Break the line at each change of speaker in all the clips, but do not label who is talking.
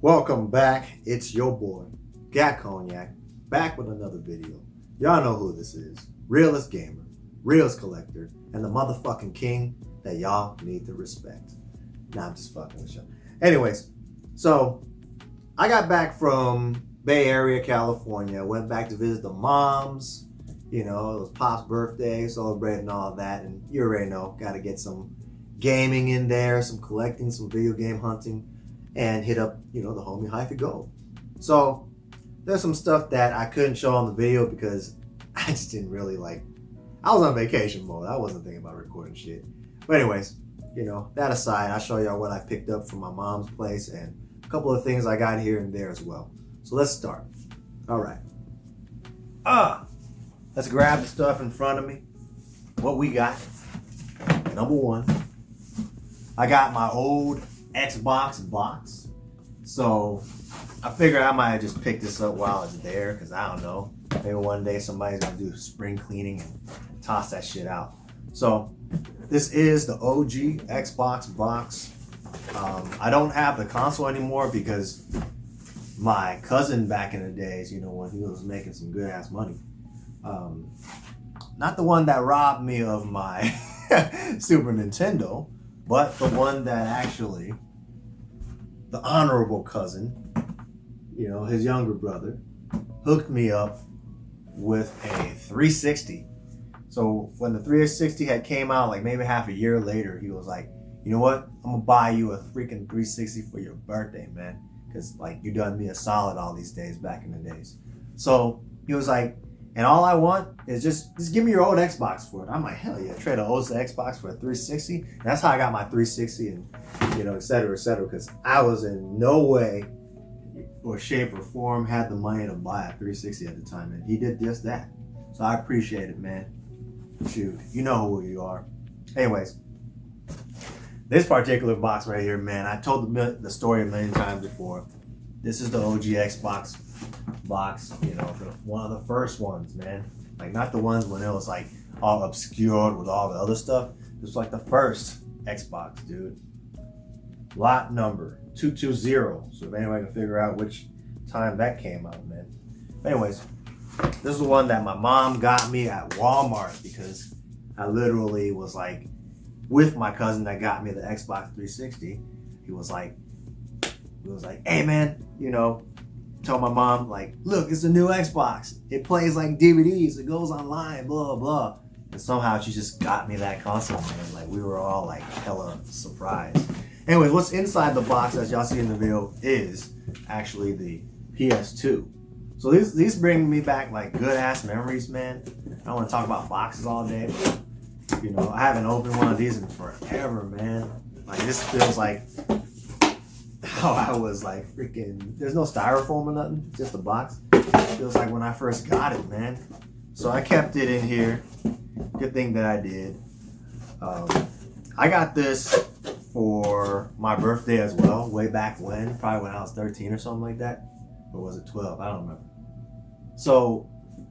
Welcome back. It's your boy, Gackt Cognac, back with another video. Y'all know who this is. Realist gamer, realist collector, and the motherfucking king that y'all need to respect. Nah, I'm just fucking with y'all. Anyways, so I got back from Bay Area, California. Went back to visit the moms. You know, it was Pop's birthday, celebrating all that. And you already know, got to get some gaming in there, some collecting, some video game hunting, and hit up, the homie Hyphy Gold. So there's some stuff that I couldn't show on the video because I just didn't really I was on vacation mode. I wasn't thinking about recording shit. But anyways, that aside, I'll show y'all what I picked up from my mom's place and a couple of things I got here and there as well. So let's start. All right. Let's grab the stuff in front of me. What we got. Number one, I got my old Xbox box. So I figured I might just pick this up while it's there because I don't know. Maybe one day somebody's gonna do spring cleaning and toss that shit out. So this is the OG Xbox box. I don't have the console anymore because my cousin back in the days, when he was making some good ass money. Not the one that robbed me of my Super Nintendo, but the one that actually, the honorable cousin, his younger brother, hooked me up with a 360. So when the 360 had came out, like maybe half a year later, he was like, you know what? I'm gonna buy you a freaking 360 for your birthday, man. Cause you done me a solid all these days back in the days. So he was like, and all I want is just give me your old Xbox for it. I'm like, hell yeah, trade an old Xbox for a 360. And that's how I got my 360 and, et cetera, because I was in no way or shape or form had the money to buy a 360 at the time. And he did just that. So I appreciate it, man. Shoot, you know who you are. Anyways, this particular box right here, man, I told the story a million times before. This is the OG Xbox box, one of the first ones, man. Like not the ones when it was all obscured with all the other stuff. This was the first Xbox, dude. Lot number 220. So if anybody can figure out which time that came out, man. Anyways, this is the one that my mom got me at Walmart because I literally was with my cousin that got me the Xbox 360. He was like, hey man, tell my mom, look, it's a new Xbox. It plays like DVDs. It goes online, blah, blah. And somehow she just got me that console, man. We were all hella surprised. Anyways, what's inside the box, as y'all see in the video, is actually the PS2. So these bring me back good ass memories, man. I don't want to talk about boxes all day, but I haven't opened one of these in forever, man. This feels like how I was freaking, there's no styrofoam or nothing, just a box. It feels like when I first got it, man. So I kept it in here. Good thing that I did. I got this for my birthday as well, way back when, probably when I was 13 or something like that. Or was it 12? I don't remember. So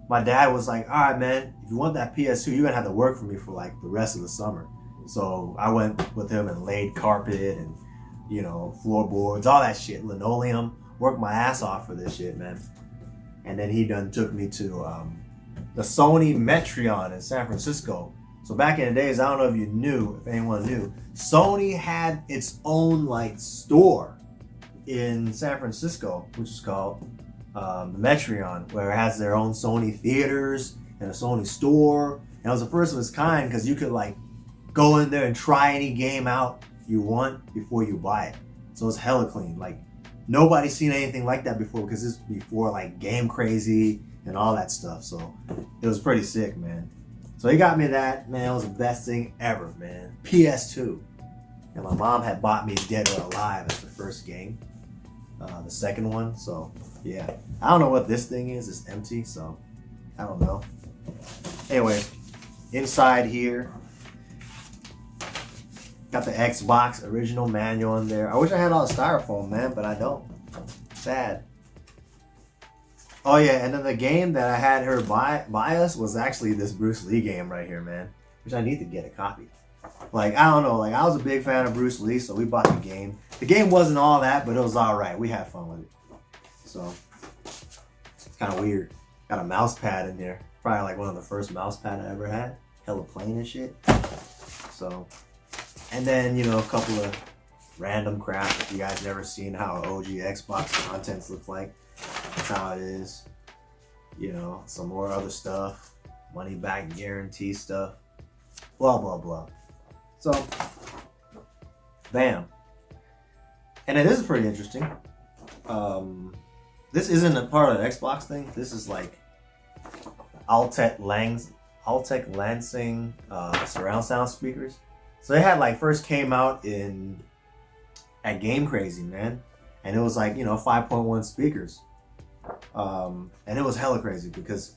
my dad was like, all right, man, if you want that PS2, you're gonna have to work for me for the rest of the summer. So I went with him and laid carpet and floorboards, all that shit, linoleum, worked my ass off for this shit, man. And then he done took me to the Sony Metreon in San Francisco. So back in the days, I don't know if you knew, if anyone knew, Sony had its own store in San Francisco, which is called the Metreon, where it has their own Sony theaters and a Sony store. And it was the first of its kind because you could go in there and try any game out you want before you buy it. So it's hella clean. Nobody's seen anything like that before because this is before Game Crazy and all that stuff. So it was pretty sick, man. So he got me that, man. It was the best thing ever, man. PS2. And my mom had bought me Dead or Alive as the first game. The second one, so yeah. I don't know what this thing is. It's empty, so I don't know. Anyways, inside here, got the Xbox original manual in there. I wish I had all the styrofoam, man, but I don't. Sad. Oh yeah, and then the game that I had her buy us was actually this Bruce Lee game right here, man. Which I need to get a copy. Like, I don't know, like I was a big fan of Bruce Lee, so we bought the game. The game wasn't all that, but it was all right. We had fun with it. So it's kind of weird. Got a mouse pad in there. Probably like one of the first mouse pad I ever had. Hella plain and shit. So, and then, you know, a couple of random crap. If you guys never seen how OG Xbox contents look like, that's how it is. You know, some more other stuff. Money back guarantee stuff. Blah, blah, blah. So, bam. And this is pretty interesting. This isn't a part of the Xbox thing. This is like Altec Lansing surround sound speakers. So they had like first came out at Game Crazy, man. And it was like, you know, 5.1 speakers. And it was hella crazy because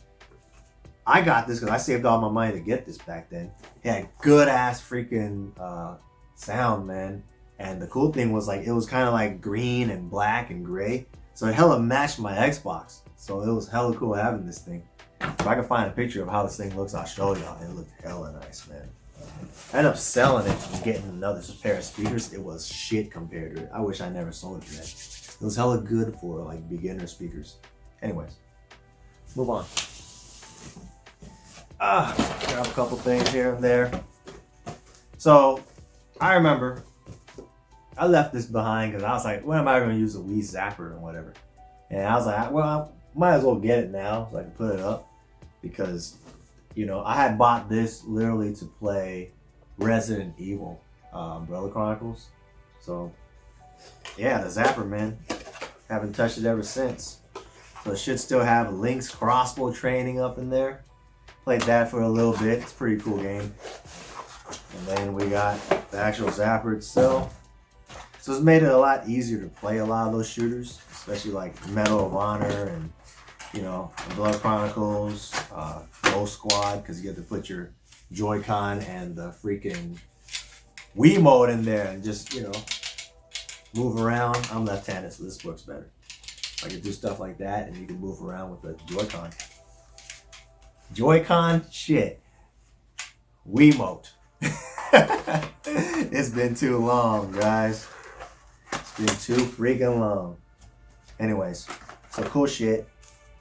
I got this because I saved all my money to get this back then. It had good ass freaking sound, man. And the cool thing was like it was kind of like green and black and gray, so it hella matched my Xbox. So it was hella cool having this thing. If I can find a picture of how this thing looks, I'll show y'all. It looked hella nice, man. I ended up selling it and getting another pair of speakers. It was shit compared to it. I wish I never sold it yet. It was hella good for like beginner speakers. Anyways, move on. Grab a couple things here and there. So I remember I left this behind because I was like, when am I going to use a Wii Zapper or whatever? And I was like, well, I might as well get it now so I can put it up because, you know, I had bought this literally to play Resident Evil Umbrella Chronicles. So yeah, the Zapper, man. Haven't touched it ever since. So it should still have Link's crossbow training up in there. Played that for a little bit. It's a pretty cool game. And then we got the actual Zapper itself. So it's made it a lot easier to play a lot of those shooters, especially like Medal of Honor and, you know, Blood Chronicles, Ghost Squad, because you get to put your Joy-Con and the freaking Wii mode in there and just, you know, move around. I'm left-handed, so this works better. I can do stuff like that, and you can move around with the Joy-Con. Joy-Con, shit. Wiimote. It's been too long, guys. It's been too freaking long. Anyways, so cool shit.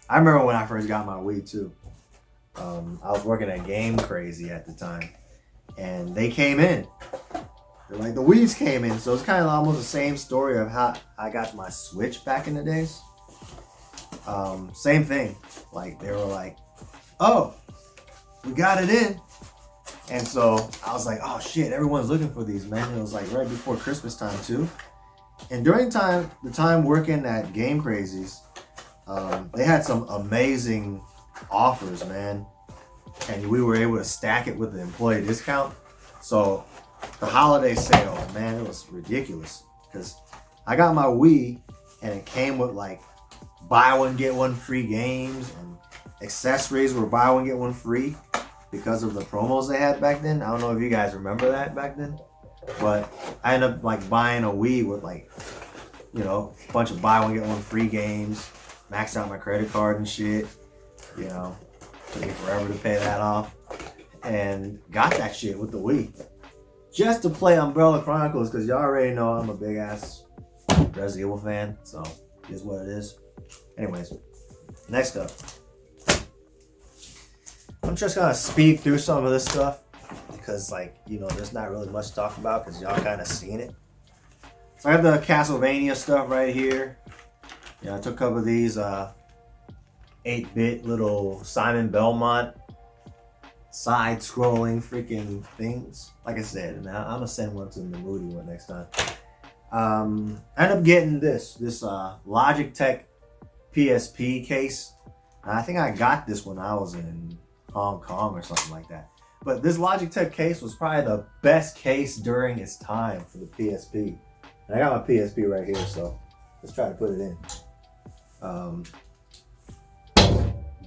I remember when I first got my Wii too. I was working at Game Crazy at the time, and they came in. They're like, the Wii's came in, so it's kind of almost the same story of how I got my Switch back in the days. Same thing. Like, they were like, oh, we got it in. And so I was like, oh shit, everyone's looking for these, man. It was like right before Christmas time too. And during the time working at Game Crazies, they had some amazing offers, man. And we were able to stack it with the employee discount. So the holiday sale, man, it was ridiculous. Because I got my Wii and it came with like buy one, get one free games, and accessories were buy one, get one free because of the promos they had back then. I don't know if you guys remember that back then, but I ended up like buying a Wii with like, you know, a bunch of buy one, get one free games, maxed out my credit card and shit, you know, took me forever to pay that off, and got that shit with the Wii just to play Umbrella Chronicles, because y'all already know I'm a big ass Resident Evil fan, so it is what it is. Anyways, next up, I'm just gonna speed through some of this stuff because, like, you know, there's not really much to talk about because y'all kind of seen it. So I have the Castlevania stuff right here. Yeah, I took a couple of these 8-bit little Simon Belmont side-scrolling freaking things. Like I said, and I'm gonna send one to the Moody one next time. I ended up getting this Logitech PSP case. And I think I got this when I was in Hong Kong or something like that. But this Logitech case was probably the best case during its time for the PSP. And I got my PSP right here, so let's try to put it in.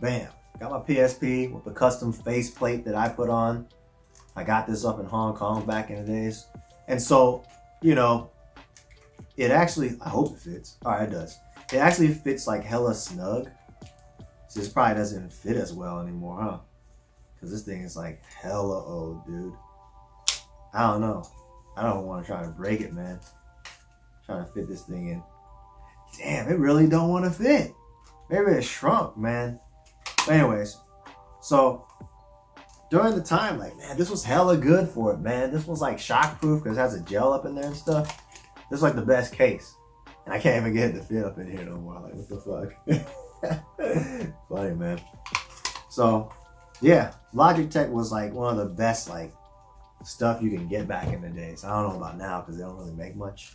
Bam. Got my PSP with the custom faceplate that I put on. I got this up in Hong Kong back in the days. And so, you know, it actually, I hope it fits. All right, it does. It actually fits like hella snug. So this probably doesn't fit as well anymore, huh? Because this thing is like hella old, dude. I don't know. I don't want to try to break it, man. Trying to fit this thing in. Damn, it really don't want to fit. Maybe it shrunk, man. But anyways, so during the time, like, man, this was hella good for it, man. This was like shockproof because it has a gel up in there and stuff. This is like the best case. And I can't even get it to fit up in here no more. Like, what the fuck? Funny, man. So, yeah, Logitech was like one of the best, like, stuff you can get back in the days. I don't know about now because they don't really make much.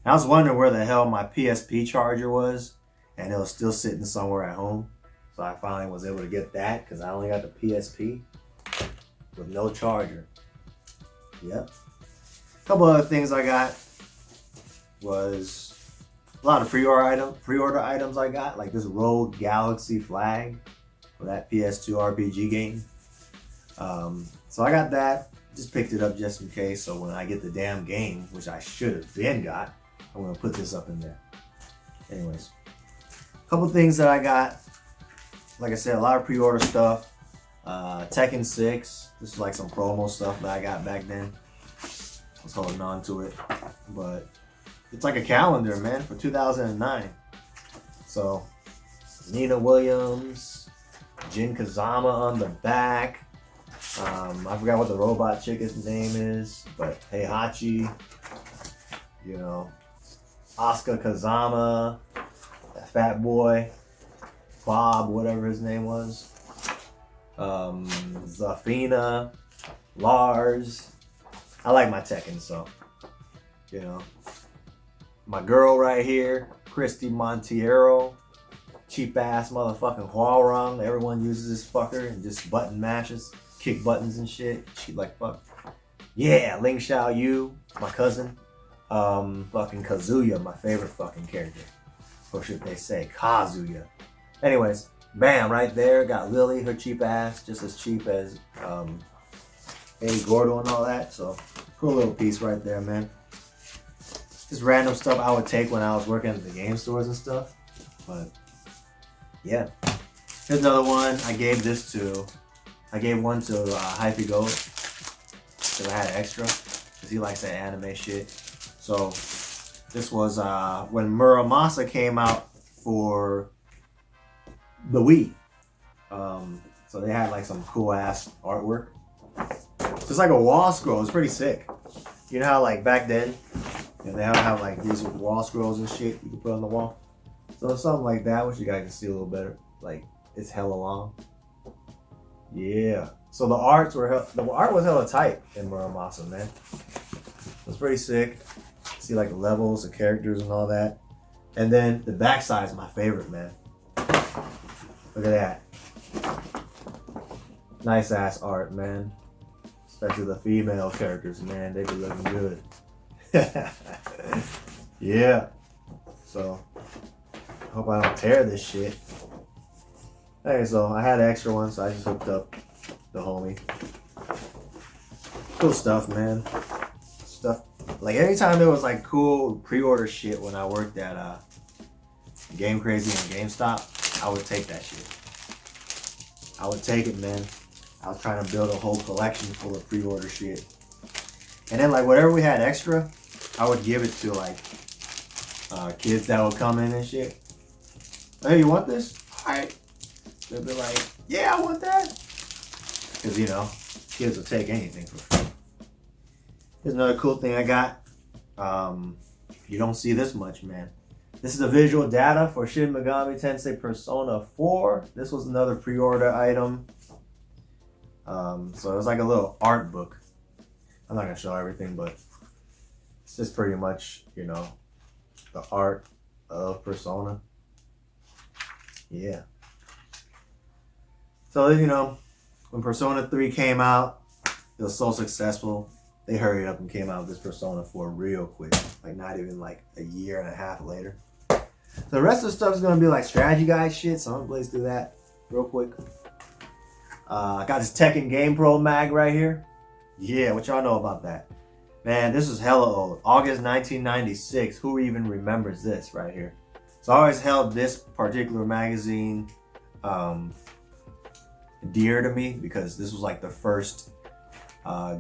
And I was wondering where the hell my PSP charger was, and it was still sitting somewhere at home. So I finally was able to get that because I only got the PSP with no charger. Yep. A couple other things I got was a lot of pre-order items I got, like this Rogue Galaxy flag for that PS2 RPG game. So I got that. Just picked it up just in case. So when I get the damn game, which I should have been got, I'm gonna put this up in there. Anyways, a couple things that I got. Like I said, a lot of pre-order stuff. Tekken 6. This is like some promo stuff that I got back then. I was holding on to it, but it's like a calendar, man, for 2009. So Nina Williams, Jin Kazama on the back. I forgot what the robot chick's name is, but Heihachi, you know, Asuka Kazama, that fat boy, Bob, whatever his name was, Zafina, Lars. I like my Tekken, so, you know. My girl right here, Christy Montiero, cheap ass motherfucking Huarong. Everyone uses this fucker and just button mashes, kick buttons and shit. She like fuck. Yeah, Ling Xiao Yu, my cousin. Fucking Kazuya, my favorite fucking character. Or should they say Kazuya? Anyways, bam, right there. Got Lily, her cheap ass, just as cheap as Eddie Gordo and all that. So cool little piece right there, man. Just random stuff I would take when I was working at the game stores and stuff. But yeah. Here's another one. I gave one to Hyphy Gold because I had extra because he likes that anime shit. So this was when Muramasa came out for the Wii. So they had like some cool ass artwork. It's like a wall scroll. It's pretty sick. You know how like back then, you know, they have like these wall scrolls and shit you can put on the wall. So something like that, which you guys can see a little better. Like it's hella long. Yeah. So the art was hella tight in Muramasa, man. It was pretty sick. See like the levels, the characters, and all that. And then the backside is my favorite, man. Look at that. Nice ass art, man. Especially the female characters, man. They be looking good. Yeah. So, hope I don't tear this shit. Hey, so I had an extra one, so I just hooked up the homie. Cool stuff, man. Stuff. Like, anytime there was, like, cool pre-order shit when I worked at Game Crazy and GameStop, I would take that shit. I would take it, man. I was trying to build a whole collection full of pre-order shit. And then, like, whatever we had extra, I would give it to, like, kids that would come in and shit. Hey, you want this? All right. They'd be like, yeah, I want that. Because, you know, kids will take anything for free. Here's another cool thing I got. You don't see this much, man. This is the visual data for Shin Megami Tensei Persona 4. This was another pre-order item. So it was like a little art book. I'm not going to show everything, but it's just pretty much, you know, the art of Persona. Yeah. So, you know, when Persona 3 came out, it was so successful. They hurried up and came out with this Persona 4 real quick. Like, not even like a year and a half later. So the rest of the stuff is going to be like strategy guide shit, so I'm going to blaze through that real quick. I got this Tekken Game Pro mag right here. Yeah, what y'all know about that? Man, this is hella old. August 1996. Who even remembers this right here? So I always held this particular magazine dear to me because this was like the first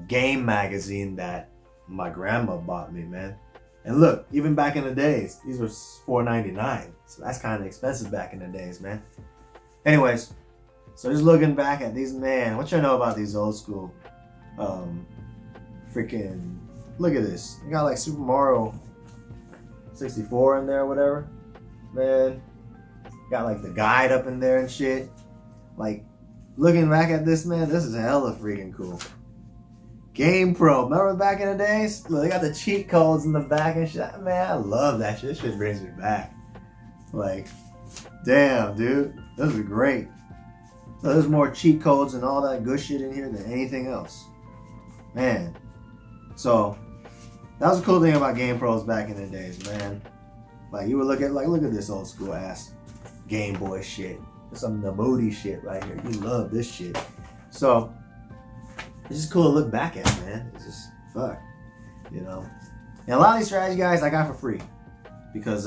game magazine that my grandma bought me, man. And look, even back in the days, these were $4.99. So that's kind of expensive back in the days, man. Anyways, so just looking back at these, man, what you know about these old school freaking, look at this. You got like Super Mario 64 in there or whatever. Man, got like the guide up in there and shit. Like, looking back at this, man, this is hella freaking cool. Game Pro, remember back in the days? Look, they got the cheat codes in the back and shit. Man, I love that shit. This shit brings me back. Like, damn, dude, this is great. So there's more cheat codes and all that good shit in here than anything else. Man. So, that was a cool thing about Game Pros back in the days, man. Like, you would look at this old school ass Game Boy shit. Some of the moody shit right here. You love this shit. So, it's just cool to look back at, man. It's just, fuck. You know? And a lot of these strategy guides I got for free. Because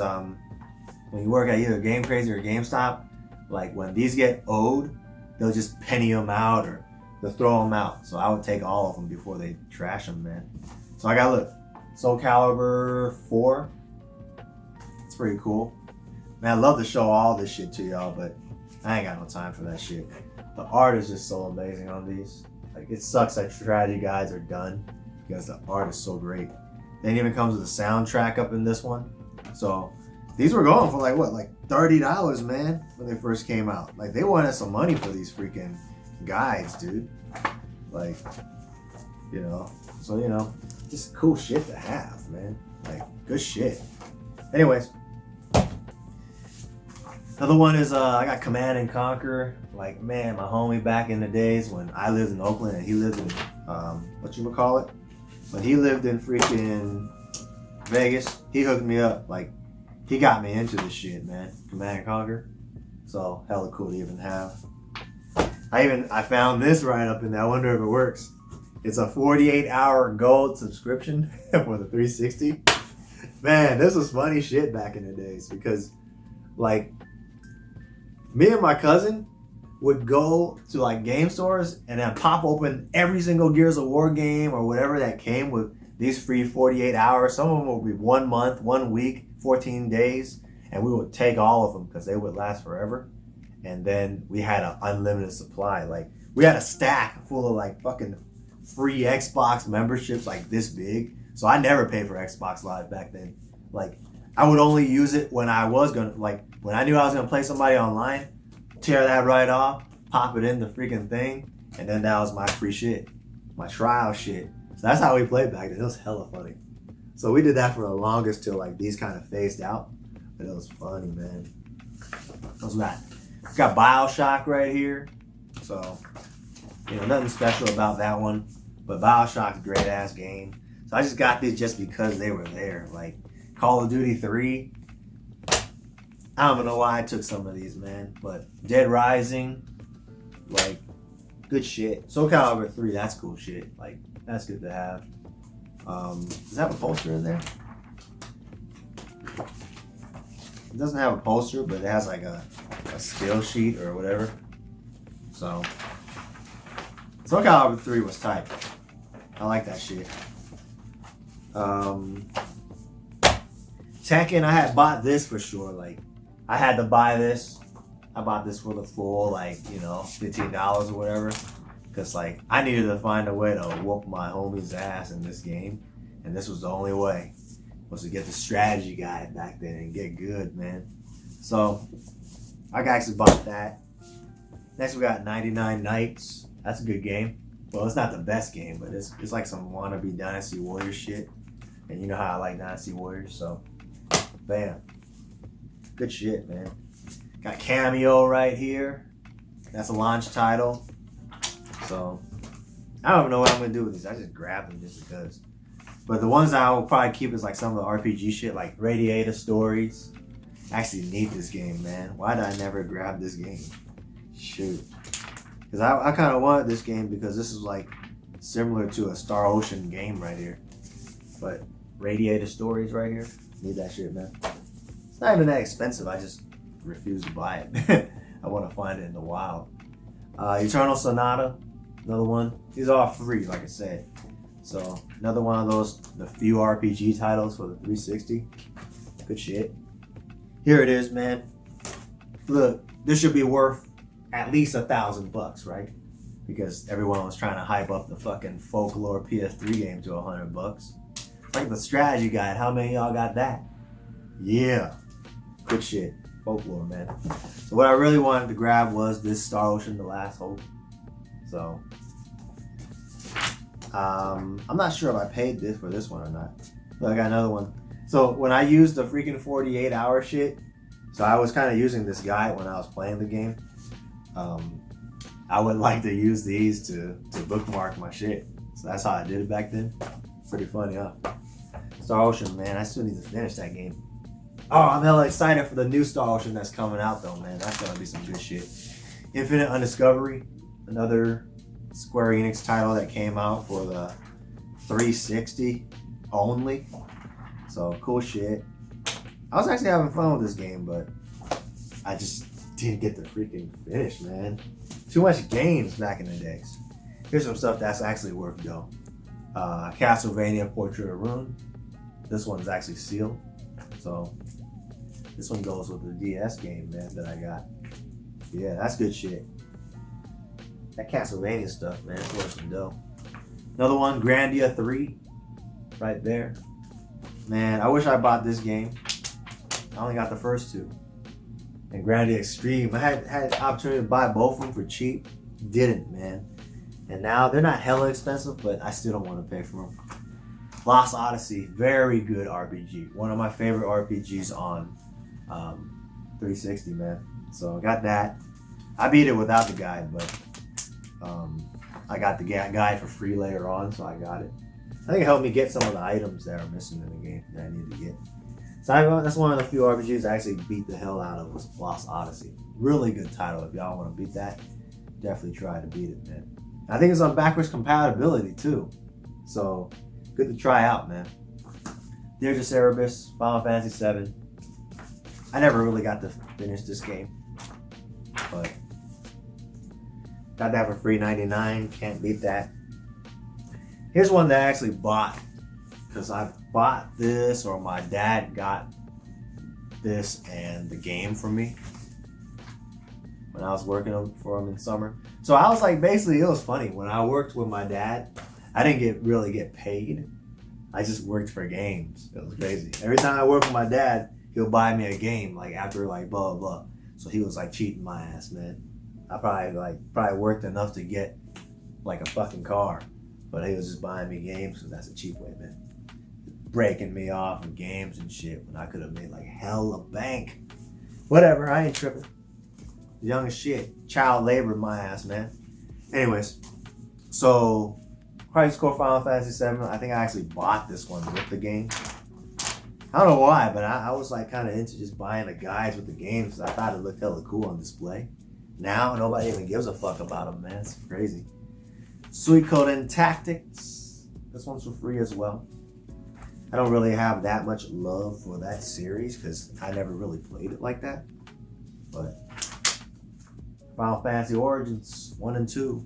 when you work at either Game Crazy or GameStop, like when these get owed, they'll just penny them out or they'll throw them out. So I would take all of them before they trash them, man. So I got, look, Soul Calibur 4. It's pretty cool. Man, I love to show all this shit to y'all, but I ain't got no time for that shit. The art is just so amazing on these. Like, it sucks that strategy guides are done because the art is so great. Then it even comes with a soundtrack up in this one. So these were going for like what, like $30, man, when they first came out. Like, they wanted some money for these freaking guides, dude. Like, you know, so, you know, just cool shit to have, man. Like, good shit. Anyways, another one is I got Command and Conquer. Like, man, my homie back in the days when I lived in Oakland and he lived in whatchamacallit? When he lived in freaking Vegas, he hooked me up. Like, he got me into this shit, man. Command and Conquer. So hella cool to even have. I found this right up in there. I wonder if it works. It's a 48-hour gold subscription for the 360. Man, this was funny shit back in the days because, like, me and my cousin would go to like game stores and then pop open every single Gears of War game or whatever that came with these free 48 hours. Some of them would be 1 month, 1 week, 14 days, and we would take all of them because they would last forever. And then we had an unlimited supply. Like, we had a stack full of like fucking free Xbox memberships like this big. So I never paid for Xbox Live back then. Like, I would only use it when I was gonna, like, when I knew I was gonna play somebody online, tear that right off, pop it in the freaking thing, and then that was my free shit, my trial shit. So that's how we played back then. It was hella funny. So we did that for the longest till like these kind of phased out, but it was funny, man. What's that? Got BioShock right here. So, you know, nothing special about that one, but BioShock's a great ass game. So I just got these just because they were there. Like Call of Duty 3. I don't even know why I took some of these, man. But Dead Rising, like, good shit. Soul Calibur 3, that's cool shit. Like, that's good to have. Does it have a poster in there? It doesn't have a poster, but it has like a skill sheet or whatever. So, Soul Calibur 3 was tight. I like that shit. Tekken, I had bought this for sure. Like, I had to buy this. I bought this for the full, like, you know, $15 or whatever. Because, like, I needed to find a way to whoop my homie's ass in this game. And this was the only way, was to get the strategy guide back then and get good, man. So, I actually bought that. Next, we got 99 Nights. That's a good game. Well, it's not the best game, but it's like some wannabe Dynasty Warriors shit. And you know how I like Dynasty Warriors, so bam. Good shit, man. Got Cameo right here. That's a launch title. So, I don't even know what I'm going to do with these. I just grab them just because. But the ones that I will probably keep is like some of the RPG shit, like Radiator Stories. I actually need this game, man. Why did I never grab this game? Shoot. Because I kind of wanted this game because this is like similar to a Star Ocean game right here. But Radiator Stories right here. Need that shit, man. It's not even that expensive. I just refuse to buy it. I want to find it in the wild. Eternal Sonata. Another one. These are all free, like I said. So another one of those, the few RPG titles for the 360. Good shit. Here it is, man. Look, this should be worth at least $1,000, right? Because everyone was trying to hype up the fucking Folklore PS3 game to $100. It's like the strategy guide. How many of y'all got that? Yeah. Good shit. Folklore, man. So what I really wanted to grab was this Star Ocean: The Last Hope. So I'm not sure if I paid this for this one or not. But I got another one. So when I used the freaking 48-hour shit, so I was kind of using this guide when I was playing the game. I would like to use these to bookmark my shit. So that's how I did it back then. Pretty funny, huh? Star Ocean, man. I still need to finish that game. Oh, I'm hella excited for the new Star Ocean that's coming out though, man. That's gonna be some good shit. Infinite Undiscovery, another Square Enix title that came out for the 360 only. So cool shit. I was actually having fun with this game, but I just didn't get to freaking finish, man. Too much games back in the days. Here's some stuff that's actually worth go. Castlevania Portrait of Ruin. This one's actually sealed. So this one goes with the DS game, man, that I got. Yeah, that's good shit. That Castlevania stuff, man, it's worth some dough. Another one, Grandia 3. Right there. Man, I wish I bought this game. I only got the first two. And Grandia Extreme. I had the opportunity to buy both of them for cheap. Didn't, man. And now they're not hella expensive, but I still don't want to pay for them. Lost Odyssey, very good RPG. One of my favorite RPGs on 360, man. So I got that. I beat it without the guide, but I got the guide for free later on, so I got it. I think it helped me get some of the items that are missing in the game that I need to get. So that's one of the few RPGs I actually beat the hell out of was Lost Odyssey. Really good title. If y'all want to beat that, definitely try to beat it, man. I think it's on backwards compatibility too. So good to try out, man. Dear to Cerebus, Final Fantasy VII. I never really got to finish this game, but got that for free 99. Can't beat that. Here's one that I actually bought because I bought this, or my dad got this and the game for me when I was working for him in summer. So I was like, basically, it was funny when I worked with my dad. I didn't really get paid. I just worked for games. It was crazy. Every time I worked with my dad, he'll buy me a game like after like blah blah blah. So he was like cheating my ass, man. I probably worked enough to get like a fucking car, but he was just buying me games because that's a cheap way, man. Breaking me off in games and shit when I could have made like hella bank. Whatever, I ain't tripping. Young as shit. Child labor my ass, man. Anyways, so Crisis Core Final Fantasy VII, I think I actually bought this one with the game. I don't know why, but I was like kind of into just buying the guides with the games because I thought it looked hella cool on display. Now, nobody even gives a fuck about them, man. It's crazy. Suikoden Tactics. This one's for free as well. I don't really have that much love for that series because I never really played it like that. But Final Fantasy Origins 1 and 2.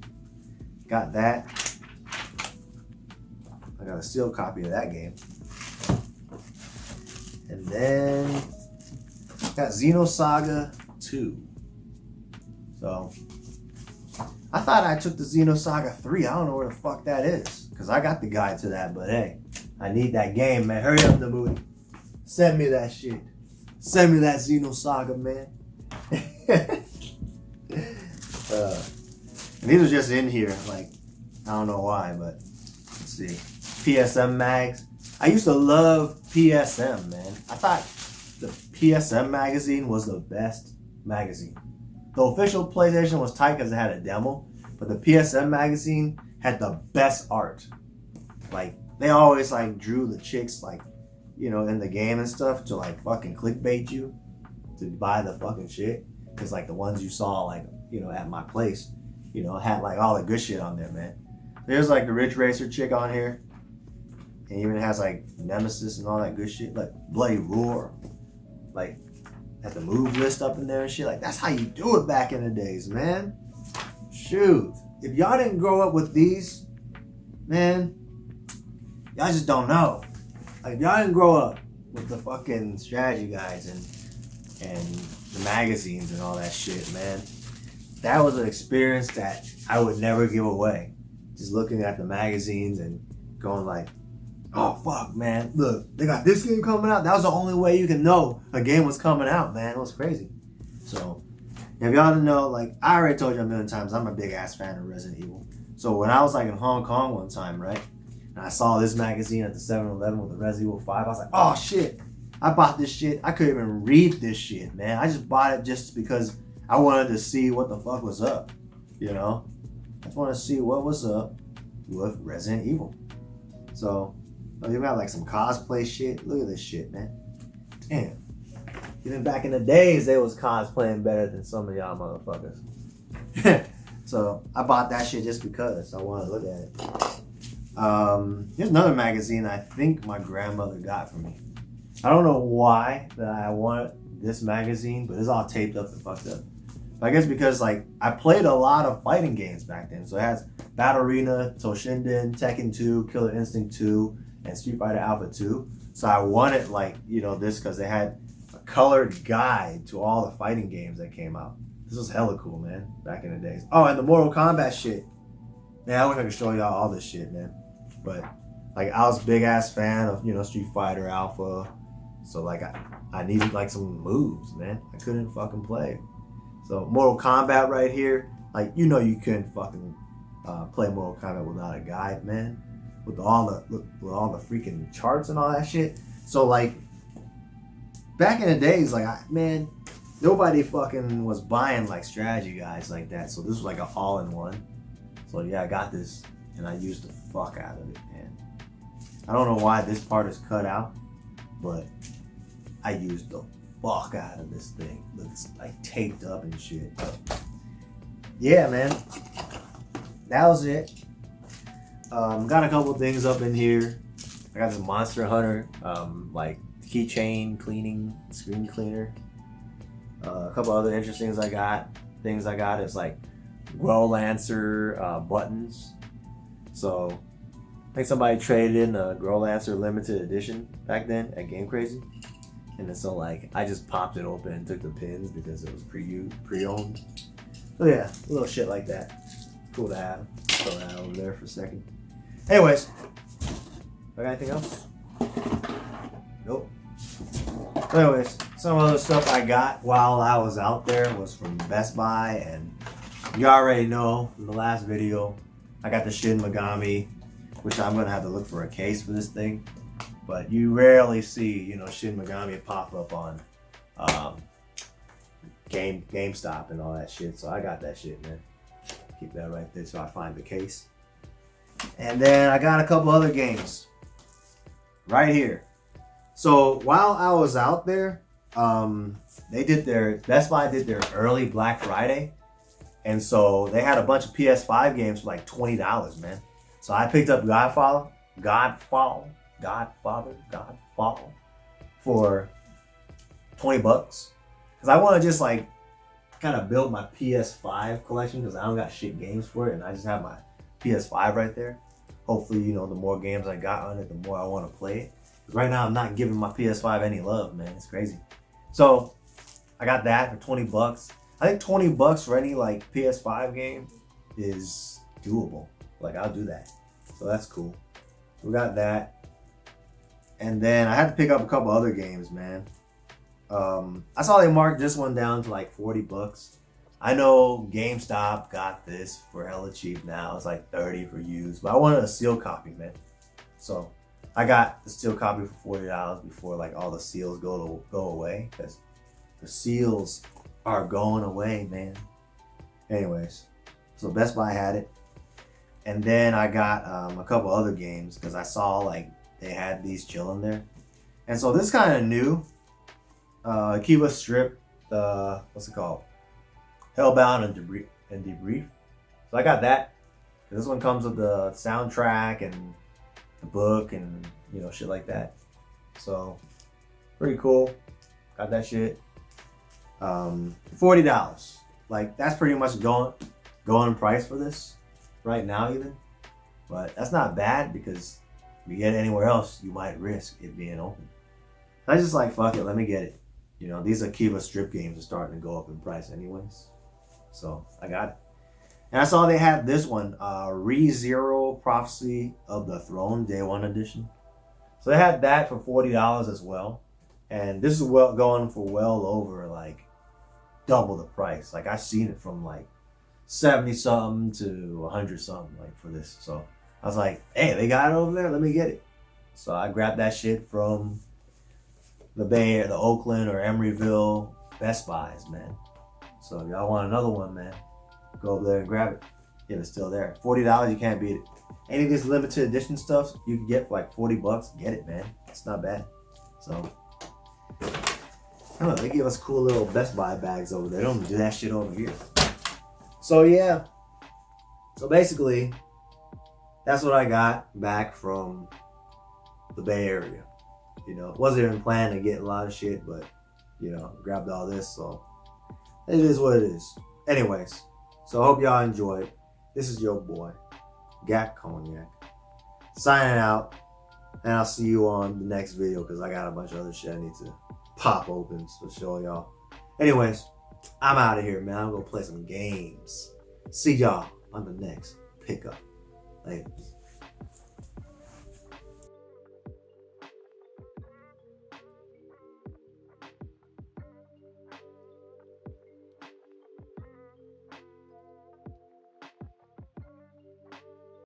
Got that. I got a sealed copy of that game. And then got Xenosaga 2. So I thought I took the Xenosaga 3. I don't know where the fuck that is. Because I got the guide to that, but hey, I need that game, man. Hurry up, Namuti. Send me that shit. Send me that Xenosaga, man. And these are just in here, like, I don't know why, but let's see. PSM mags. I used to love PSM, man. I thought the PSM magazine was the best magazine. The official PlayStation was tight because it had a demo, but the PSM magazine had the best art. Like, they always like drew the chicks like, you know, in the game and stuff to like fucking clickbait you to buy the fucking shit. Cause like the ones you saw like, you know, at my place, you know, had like all the good shit on there, man. There's like the Ridge Racer chick on here. And even has like Nemesis and all that good shit. Like Bloody Roar. Like had the move list up in there and shit. Like that's how you do it back in the days, man. Shoot. if y'all didn't grow up with these, man, y'all just don't know. Like, if y'all didn't grow up with the fucking strategy guides and the magazines and all that shit, man, that was an experience that I would never give away. Just looking at the magazines and going like, oh fuck, man, look, they got this game coming out. That was the only way you can know a game was coming out, man. It was crazy. So if y'all didn't know, like, I already told you a million times, I'm a big ass fan of Resident Evil. So when I was like in Hong Kong one time, right, and I saw this magazine at the 7-Eleven with the Resident Evil 5, I was like, oh shit, I bought this shit. I couldn't even read this shit, man. I just bought it just because I wanted to see what the fuck was up, you know? I just want to see what was up with Resident Evil. So, you got like some cosplay shit. Look at this shit, man. Damn. Even back in the days, they was cosplaying better than some of y'all motherfuckers. So, I bought that shit just because I wanted to look at it. Here's another magazine I think my grandmother got for me. I don't know why that I wanted this magazine, but it's all taped up and fucked up. I guess because like I played a lot of fighting games back then. So it has Battle Arena, Toshinden, Tekken 2, Killer Instinct 2, and Street Fighter Alpha 2. So I wanted like, you know, this because they had a colored guide to all the fighting games that came out. This was hella cool, man, back in the days. Oh, and the Mortal Kombat shit. Man, I wish I could show y'all all this shit, man. But like I was a big ass fan of, you know, Street Fighter Alpha. So like I needed like some moves, man. I couldn't fucking play. So Mortal Kombat right here, like you know you couldn't fucking play Mortal Kombat without a guide, man. With all the freaking charts and all that shit. So like back in the days, like man, nobody fucking was buying like strategy guides like that. So this was like an all-in-one. So yeah, I got this and I used the fuck out of it, man. I don't know why this part is cut out, but I used the fuck out of this thing. Looks like taped up and shit. But yeah, man. That was it. Got a couple things up in here. I got this Monster Hunter, like keychain cleaning, screen cleaner. A couple other interesting things I got is like Grow Lancer buttons. So I think somebody traded in a Grow Lancer limited edition back then at Game Crazy. And then so like I just popped it open and took the pins because it was pre-owned. So yeah, a little shit like that. Cool to have. Throw that over there for a second. Anyways, I got anything else? Nope. So anyways, some other stuff I got while I was out there was from Best Buy, and you already know from the last video, I got the Shin Megami, which I'm gonna have to look for a case for this thing. But you rarely see, you know, Shin Megami pop up on GameStop and all that shit. So I got that shit, man. Keep that right there so I find the case. And then I got a couple other games right here. So while I was out there, Best Buy did their early Black Friday. And so they had a bunch of PS5 games for like $20, man. So I picked up Godfall for $20 because I want to just like kind of build my PS5 collection because I don't got shit games for it and I just have my PS5 right there. Hopefully, you know, the more games I got on it, the more I want to play it. Right now, I'm not giving my PS5 any love, man. It's crazy. So I got that for $20. I think $20 for any like PS5 game is doable. Like I'll do that. So that's cool. We got that. And then I had to pick up a couple other games, man. I saw they marked this one down to like $40. I know GameStop got this for hella cheap now. It's like $30 for used, but I wanted a sealed copy, man. So I got the sealed copy for $40 before like all the seals go away, because the seals are going away, man. Anyways, so Best Buy had it. And then I got a couple other games because I saw like they had these chilling there. And so this kind of new. Kiva Strip, what's it called? Hellbound and Debrief. So I got that. This one comes with the soundtrack and the book and, you know, shit like that. So pretty cool. Got that shit. $40. Like that's pretty much going price for this. right now even. But that's not bad because if you get it anywhere else, you might risk it being open. I just like, fuck it, let me get it. You know, these Akiva strip games are starting to go up in price anyways. So I got it. And I saw they had this one, ReZero Prophecy of the Throne, Day 1 edition. So they had that for $40 as well. And this is going for well over like double the price. Like I've seen it from like 70 something to 100 something like for this. So I was like, hey, they got it over there, let me get it. So I grabbed that shit from the Bay, the Oakland or Emeryville Best Buys, man. So if y'all want another one, man, go over there and grab it if it's still there. $40, you can't beat it. Any of this limited edition stuff you can get for like $40, get it, man. It's not bad. So I don't know, they give us cool little Best Buy bags over there. They don't do that shit over here. So yeah. So basically, that's what I got back from the Bay Area. You know, wasn't even planning to get a lot of shit, but you know, grabbed all this, so it is what it is. Anyways, so I hope y'all enjoyed. This is your boy, Gackt Cognac, signing out, and I'll see you on the next video because I got a bunch of other shit I need to pop open to show y'all. Anyways, I'm out of here, man. I'm gonna play some games. See y'all on the next pickup. Later.